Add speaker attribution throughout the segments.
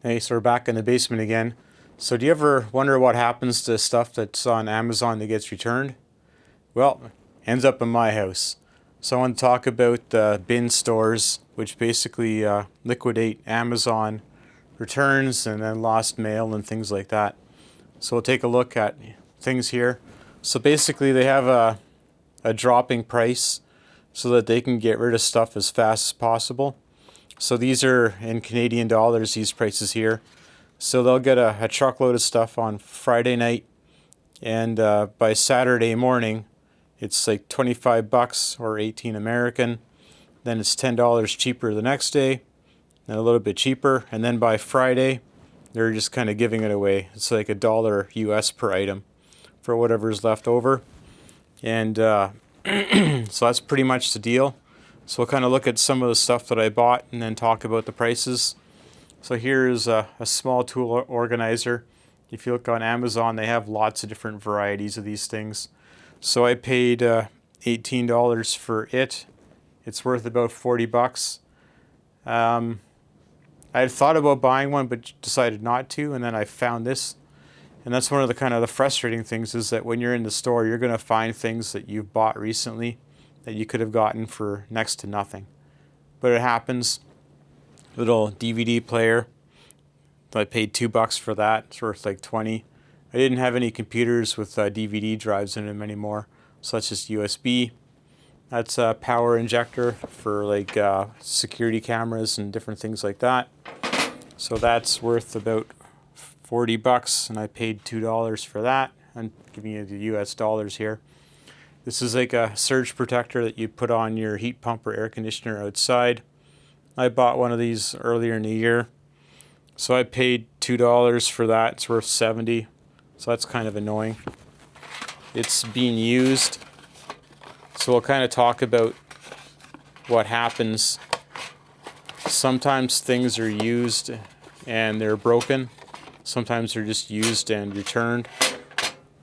Speaker 1: Hey, so we're back in the basement again. So do you ever wonder what happens to stuff that's on Amazon that gets returned? Well, ends up in my house. So I want to talk about bin stores, which basically liquidate Amazon returns and then lost mail and things like that. So we'll take a look at things here. So basically they have a dropping price so that they can get rid of stuff as fast as possible. So these are in Canadian dollars, these prices here. So they'll get a truckload of stuff on Friday night, and by Saturday morning, it's like 25 bucks or 18 American. Then it's $10 cheaper the next day, and a little bit cheaper. And then by Friday, they're just kind of giving it away. It's like $1 US per item for whatever's left over. And so that's pretty much the deal. So we'll kind of look at some of the stuff that I bought and then talk about the prices. So here's a small tool organizer. If you look on Amazon, they have lots of different varieties of these things. So I paid $18 for it. It's worth about 40 bucks. I had thought about buying one, but decided not to, and then I found this. And that's one of the kind of the frustrating things, is that when you're in the store, you're going to find things that you've bought recently that you could have gotten for next to nothing. But it happens. Little DVD player. I paid $2 for that. It's worth like 20. I didn't have any computers with DVD drives in them anymore, so that's just USB. That's a power injector for like security cameras and different things like that. So that's worth about 40 bucks, and I paid $2 for that. I'm giving you the US dollars here. This is like a surge protector that you put on your heat pump or air conditioner outside. I bought one of these earlier in the year. So I paid $2 for that. It's worth 70. So that's kind of annoying. It's being used. So we'll kind of talk about what happens. Sometimes things are used and they're broken. Sometimes they're just used and returned.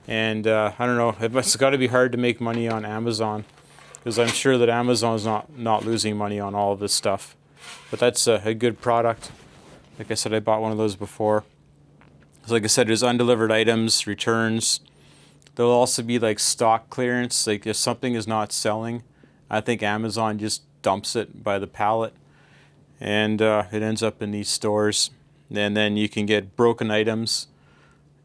Speaker 1: And I don't know, it's got to be hard to make money on Amazon, because I'm sure that Amazon's not losing money on all of this stuff. But that's a good product. Like I said, I bought one of those before. So like I said, there's undelivered items, returns. There'll also be like stock clearance. Like if something is not selling, I think Amazon just dumps it by the pallet, and it ends up in these stores. And then you can get broken items.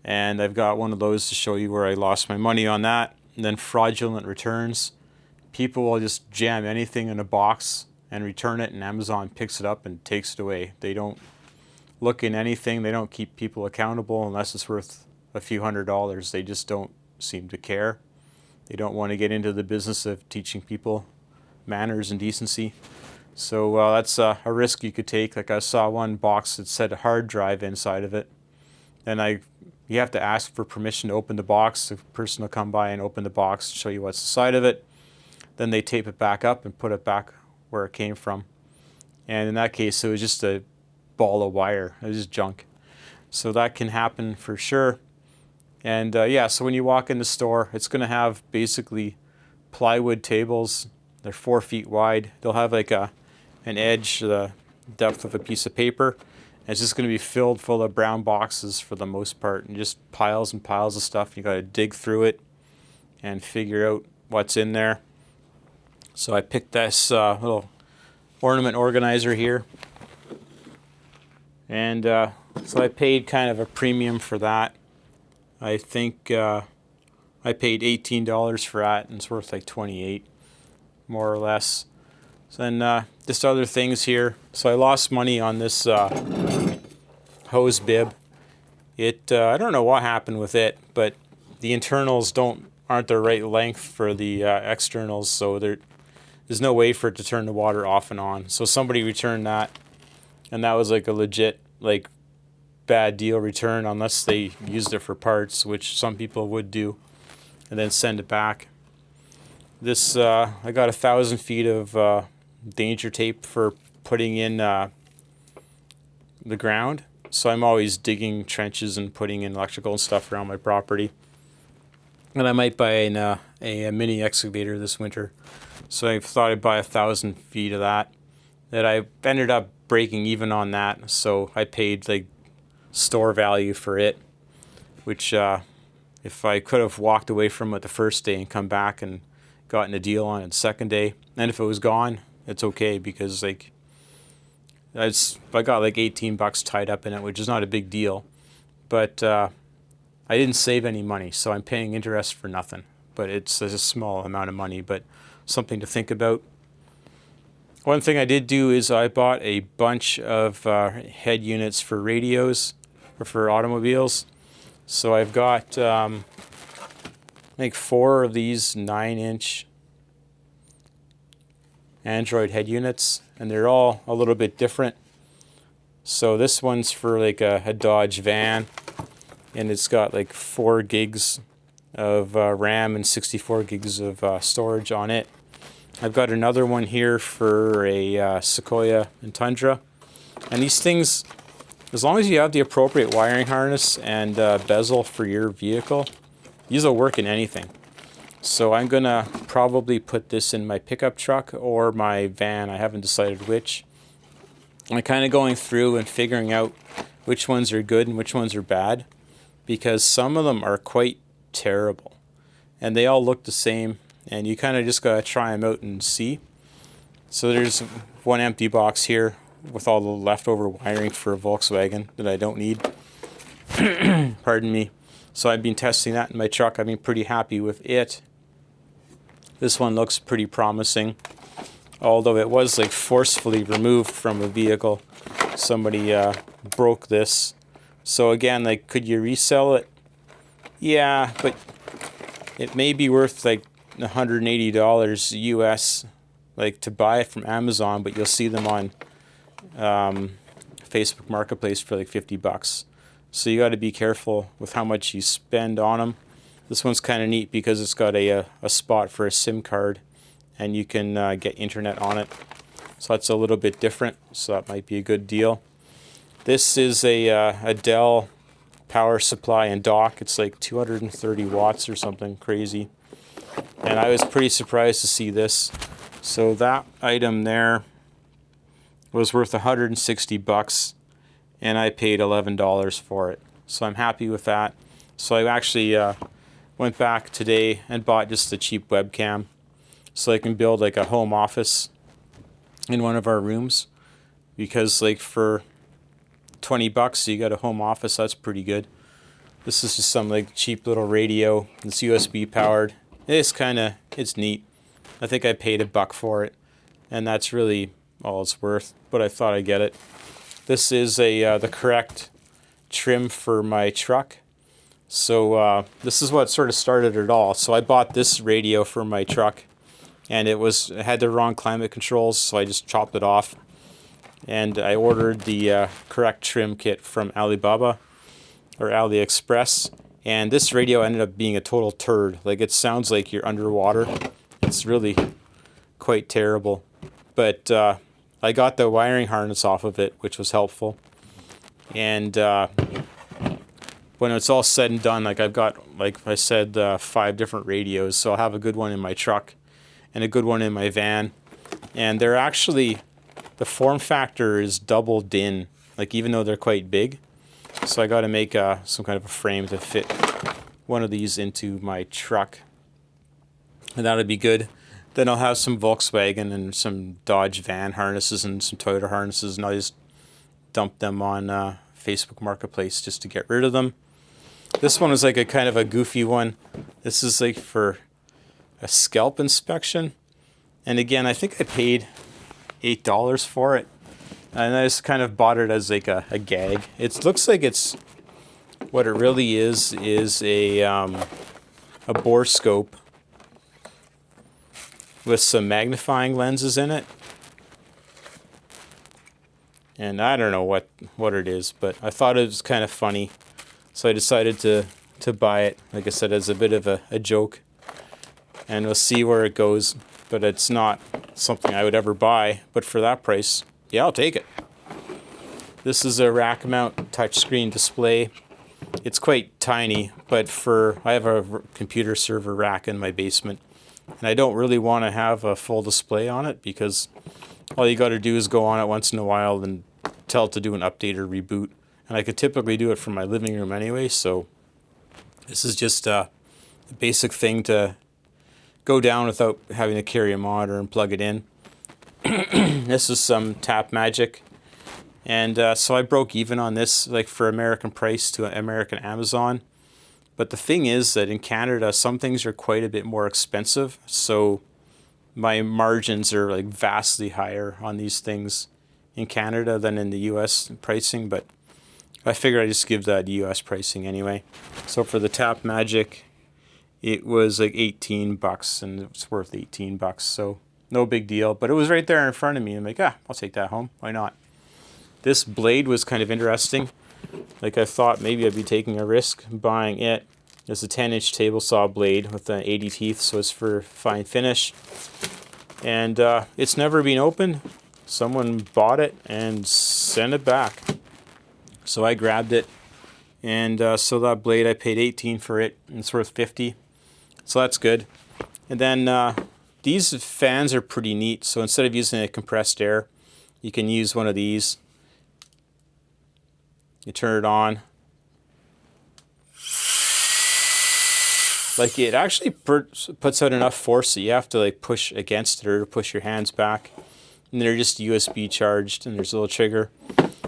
Speaker 1: And I've got one of those to show you where I lost my money on that. And then fraudulent returns. People will just jam anything in a box and return it, and Amazon picks it up and takes it away. They don't look in anything. They don't keep people accountable unless it's worth a few $100s. They just don't seem to care. They don't want to get into the business of teaching people manners and decency. So that's a risk you could take. Like I saw one box that said hard drive inside of it. And you have to ask for permission to open the box. The person will come by and open the box, show you what's inside of it. Then they tape it back up and put it back where it came from. And in that case, it was just a ball of wire. It was just junk. So that can happen for sure. And yeah, so when you walk in the store, it's going to have basically plywood tables. They're 4 feet wide. They'll have like an edge, the depth of a piece of paper. And it's just going to be filled full of brown boxes for the most part, and just piles and piles of stuff. You got to dig through it and figure out what's in there. So I picked this little ornament organizer here, and so I paid kind of a premium for that. I think I paid $18 for that, and it's worth like 28, more or less. So then just other things here. So I lost money on this hose bib. I don't know what happened with it, but the internals aren't the right length for the externals, so there's no way for it to turn the water off and on. So somebody returned that, and that was like a legit like bad deal return, unless they used it for parts, which some people would do, and then send it back. This I got 1,000 feet of danger tape for putting in the ground. So I'm always digging trenches and putting in electrical and stuff around my property. And I might buy a mini excavator this winter. So I thought I'd buy 1,000 feet of that. That I ended up breaking even on that. So I paid like store value for it, which if I could have walked away from it the first day and come back and gotten a deal on it the second day, and if it was gone, it's okay, because like I got like 18 bucks tied up in it, which is not a big deal, but I didn't save any money, so I'm paying interest for nothing. But it's a small amount of money, but something to think about. One thing I did do is I bought a bunch of head units for radios or for automobiles. So I've got like 4 of these 9-inch Android head units, and they're all a little bit different. So this one's for like a Dodge van, and it's got like 4 gigs of RAM and 64 gigs of storage on it. I've got another one here for a Sequoia and Tundra, and these things, as long as you have the appropriate wiring harness and bezel for your vehicle, these will work in anything. So I'm gonna probably put this in my pickup truck or my van. I haven't decided which. I'm kind of going through and figuring out which ones are good and which ones are bad, because some of them are quite terrible and they all look the same, and you kind of just gotta try them out and see. So there's one empty box here with all the leftover wiring for a Volkswagen that I don't need. Pardon me. So I've been testing that in my truck. I've been pretty happy with it. This one looks pretty promising, although it was like forcefully removed from a vehicle. Somebody broke this. So again, like, could you resell it? Yeah, but it may be worth like $180 US, like, to buy it from Amazon, but you'll see them on Facebook Marketplace for like 50 bucks. So you got to be careful with how much you spend on them. This one's kind of neat because it's got a spot for a SIM card, and you can get internet on it. So that's a little bit different, so that might be a good deal. This is a Dell power supply and dock. It's like 230 watts or something crazy. And I was pretty surprised to see this. So that item there was worth 160 bucks, and I paid $11 for it. So I'm happy with that. So I actually went back today and bought just a cheap webcam so I can build like a home office in one of our rooms, because like for 20 bucks you got a home office. That's pretty good. This is just some like cheap little radio. It's USB powered. It's neat. I think I paid $1 for it, and that's really all it's worth, but I thought I'd get it. This is the correct trim for my truck. So this is what sort of started it all. So I bought this radio for my truck, and it had the wrong climate controls, so I just chopped it off. And I ordered the correct trim kit from Alibaba or AliExpress, and this radio ended up being a total turd. Like, it sounds like you're underwater. It's really quite terrible. But I got the wiring harness off of it, which was helpful. And when it's all said and done, like, I've got, like I said, 5 different radios. So I'll have a good one in my truck and a good one in my van. And they're actually, the form factor is double DIN, like, even though they're quite big. So I got to make some kind of a frame to fit one of these into my truck, and that'll be good. Then I'll have some Volkswagen and some Dodge van harnesses and some Toyota harnesses, and I'll just dump them on Facebook Marketplace just to get rid of them. This one is like a kind of a goofy one. This is like for a scalp inspection, and again, I think I paid $8 for it, and I just kind of bought it as like a gag. It looks like it's, what it really is a bore scope with some magnifying lenses in it. And I don't know what it is, but I thought it was kind of funny, so I decided to buy it, like I said, as a bit of a joke. And we'll see where it goes, but it's not something I would ever buy. But for that price, yeah, I'll take it. This is a rack mount touchscreen display. It's quite tiny, but I have a computer server rack in my basement, and I don't really want to have a full display on it, because all you got to do is go on it once in a while and tell it to do an update or reboot, and I could typically do it from my living room anyway, so this is just a basic thing to go down without having to carry a monitor and plug it in. This is some Tap Magic, and so I broke even on this, like for American price to American Amazon. But the thing is that in Canada, some things are quite a bit more expensive, so my margins are like vastly higher on these things in Canada than in the US pricing, but I figured I'd just give that US pricing anyway. So for the Tap Magic, it was like $18 and it's worth $18, so no big deal. But it was right there in front of me. I'm like, I'll take that home. Why not? This blade was kind of interesting. Like I thought maybe I'd be taking a risk buying it. It's a 10-inch table saw blade with an 80 teeth, so it's for fine finish. And it's never been opened. Someone bought it and sent it back. So I grabbed it, and so that blade I paid $18 for it, and it's worth $50. So that's good. And then these fans are pretty neat. So instead of using a compressed air, you can use one of these. You turn it on. Like it actually puts out enough force that you have to like push against it or push your hands back. And they're just USB charged, and there's a little trigger.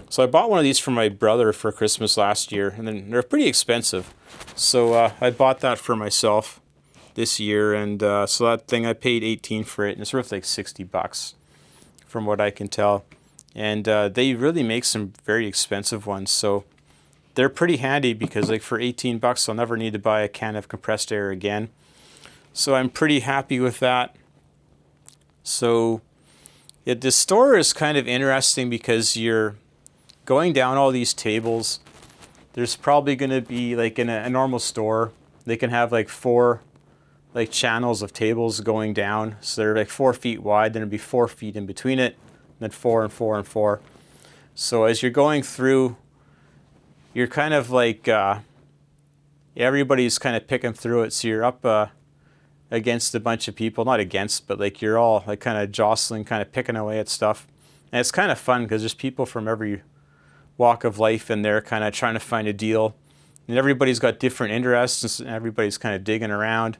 Speaker 1: So I bought one of these for my brother for Christmas last year, and then they're pretty expensive. So I bought that for myself this year, and so that thing I paid $18 for it, and it's worth like $60 from what I can tell. And they really make some very expensive ones, so they're pretty handy because like for $18 I'll never need to buy a can of compressed air again. So I'm pretty happy with that. So yeah, this store is kind of interesting because you're going down all these tables. There's probably going to be like in a normal store, they can have like 4 like channels of tables going down. So they're like 4 feet wide, then it'd be 4 feet in between it, and then 4 and 4 and 4. So as you're going through, you're kind of like, everybody's kind of picking through it. So you're up against a bunch of people, not against, but like you're all like kind of jostling, kind of picking away at stuff. And it's kind of fun because there's people from every walk of life in there kind of trying to find a deal. And everybody's got different interests and everybody's kind of digging around.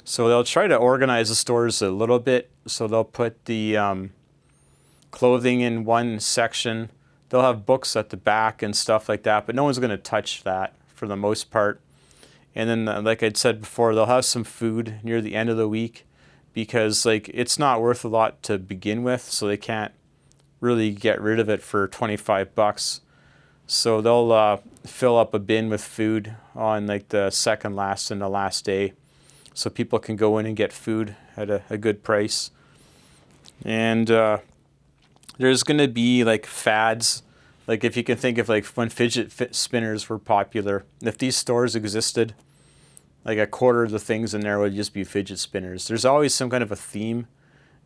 Speaker 1: So they'll try to organize the stores a little bit. So they'll put the clothing in one section. They'll have books at the back and stuff like that, but no one's going to touch that for the most part. And then, like I'd said before, they'll have some food near the end of the week because like it's not worth a lot to begin with, so they can't really get rid of it for $25. So they'll fill up a bin with food on like the second last and the last day, so people can go in and get food at a good price. And there's going to be like fads, like if you can think of like when fidget spinners were popular. If these stores existed, like a quarter of the things in there would just be fidget spinners. There's always some kind of a theme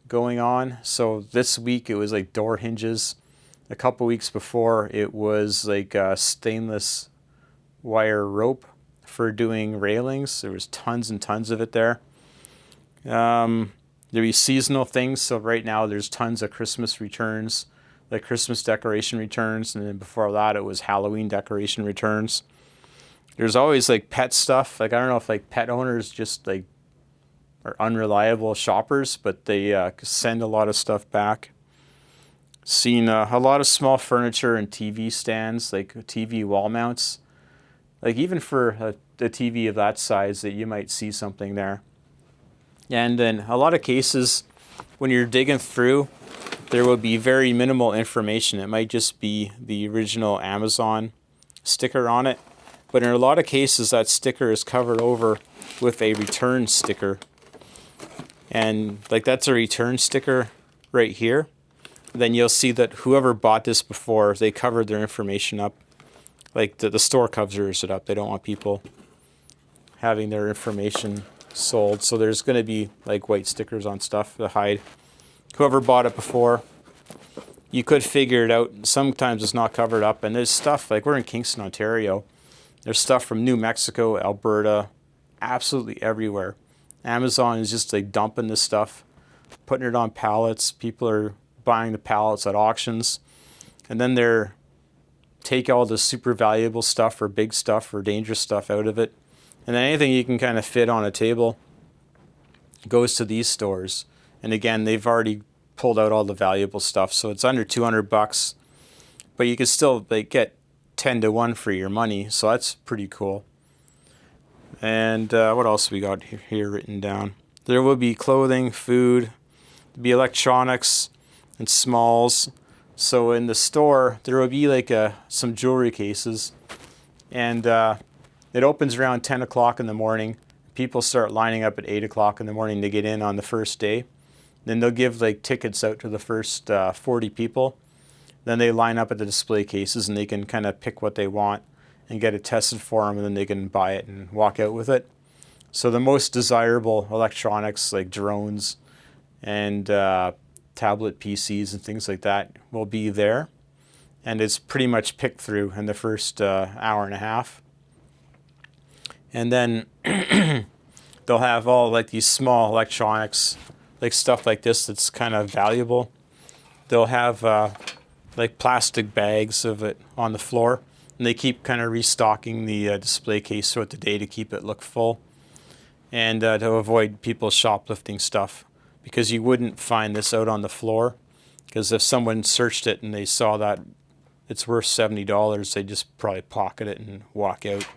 Speaker 1: going on. So this week it was like door hinges. A couple weeks before it was like stainless wire rope for doing railings. There was tons and tons of it there. There'll be seasonal things. So right now there's tons of Christmas returns, like Christmas decoration returns. And then before that it was Halloween decoration returns. There's always like pet stuff. Like I don't know if like pet owners just like are unreliable shoppers, but they send a lot of stuff back. Seen a lot of small furniture and TV stands, like TV wall mounts. Like even for a TV of that size, that you might see something there. And in a lot of cases, when you're digging through, there will be very minimal information. It might just be the original Amazon sticker on it. But in a lot of cases, that sticker is covered over with a return sticker. And like that's a return sticker right here. Then you'll see that whoever bought this before, they covered their information up. Like the store covers it up. They don't want people having their information sold. So there's going to be like white stickers on stuff to hide whoever bought it before. You could figure it out. Sometimes it's not covered up. And there's stuff, like we're in Kingston, Ontario. There's stuff from New Mexico, Alberta, absolutely everywhere. Amazon is just like dumping this stuff, putting it on pallets. People are buying the pallets at auctions, and then they're take all the super valuable stuff or big stuff or dangerous stuff out of it. And then anything you can kind of fit on a table goes to these stores. And again, they've already pulled out all the valuable stuff, so it's under $200, but you can still like get 10 to 1 for your money, so that's pretty cool. And what else we got here written down? There will be clothing, food, be electronics, and smalls. So in the store, there will be like some jewelry cases, and it opens around 10 o'clock in the morning. People start lining up at 8 o'clock in the morning to get in on the first day. Then they'll give like tickets out to the first 40 people. Then they line up at the display cases and they can kind of pick what they want and get it tested for them, and then they can buy it and walk out with it. So the most desirable electronics like drones and tablet PCs and things like that will be there. And it's pretty much picked through in the first hour and a half. And then they'll have all like these small electronics, like stuff like this that's kind of valuable. They'll have like plastic bags of it on the floor, and they keep kind of restocking the display case throughout the day to keep it look full, and to avoid people shoplifting stuff, because you wouldn't find this out on the floor, because if someone searched it and they saw that it's worth $70, they just probably pocket it and walk out.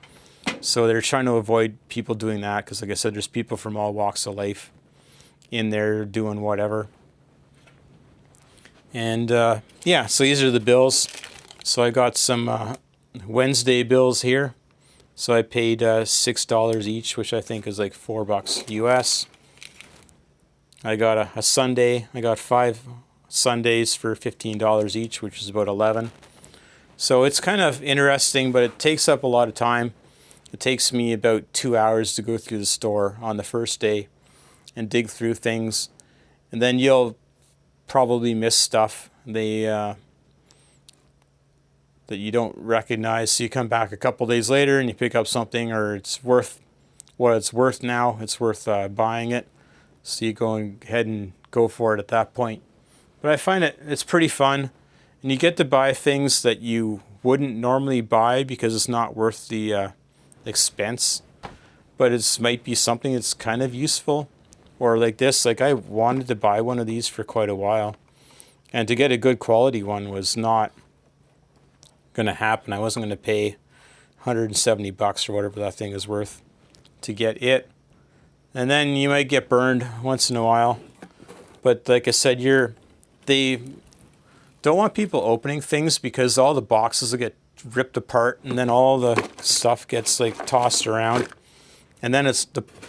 Speaker 1: So they're trying to avoid people doing that, because like I said, there's people from all walks of life in there doing whatever. And yeah, so these are the bills. So I got some Wednesday bills here. So I paid $6 each, which I think is like $4 US. I got a Sunday. I got 5 Sundays for $15 each, which is about 11. So it's kind of interesting, but it takes up a lot of time. It takes me about 2 hours to go through the store on the first day and dig through things. And then you'll probably miss stuff that you don't recognize. So you come back a couple days later and you pick up something, or it's worth what it's worth now. It's worth buying it. So you go ahead and go for it at that point. But I find it's pretty fun. And you get to buy things that you wouldn't normally buy because it's not worth the expense. But it might be something that's kind of useful. Or like this, like I wanted to buy one of these for quite a while. And to get a good quality one was not going to happen. I wasn't going to pay $170 or whatever that thing is worth to get it. And then you might get burned once in a while. But like I said, they don't want people opening things, because all the boxes will get ripped apart and then all the stuff gets like tossed around. And then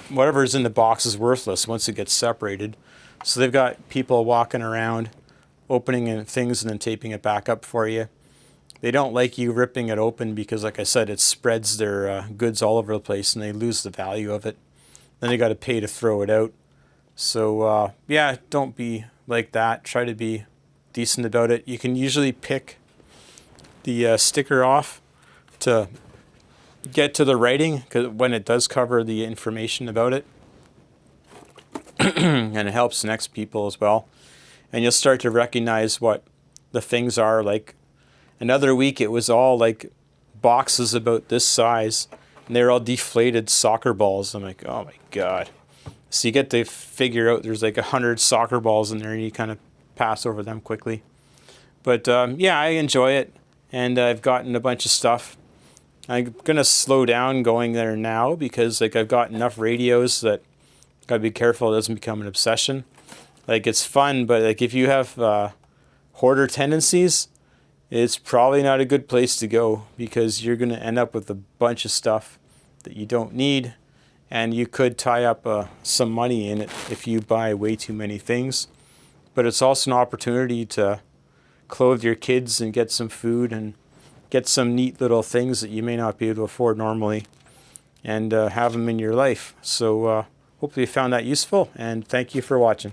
Speaker 1: whatever's in the box is worthless once it gets separated. So they've got people walking around, opening things and then taping it back up for you. They don't like you ripping it open because, like I said, it spreads their goods all over the place and they lose the value of it. Then they got to pay to throw it out. So yeah, don't be like that. Try to be decent about it. You can usually pick the sticker off to get to the writing, because when it does cover the information about it, and it helps next people as well. And you'll start to recognize what the things are. Like another week, it was all like boxes about this size, and they're all deflated soccer balls. I'm like, oh my God. So you get to figure out there's like 100 soccer balls in there, and you kind of pass over them quickly. But yeah, I enjoy it, and I've gotten a bunch of stuff. I'm gonna slow down going there now, because like I've got enough radios that gotta be careful it doesn't become an obsession. Like it's fun, but like if you have hoarder tendencies, it's probably not a good place to go, because you're gonna end up with a bunch of stuff that you don't need, and you could tie up some money in it if you buy way too many things. But it's also an opportunity to clothe your kids and get some food and get some neat little things that you may not be able to afford normally, and have them in your life. So hopefully you found that useful, and thank you for watching.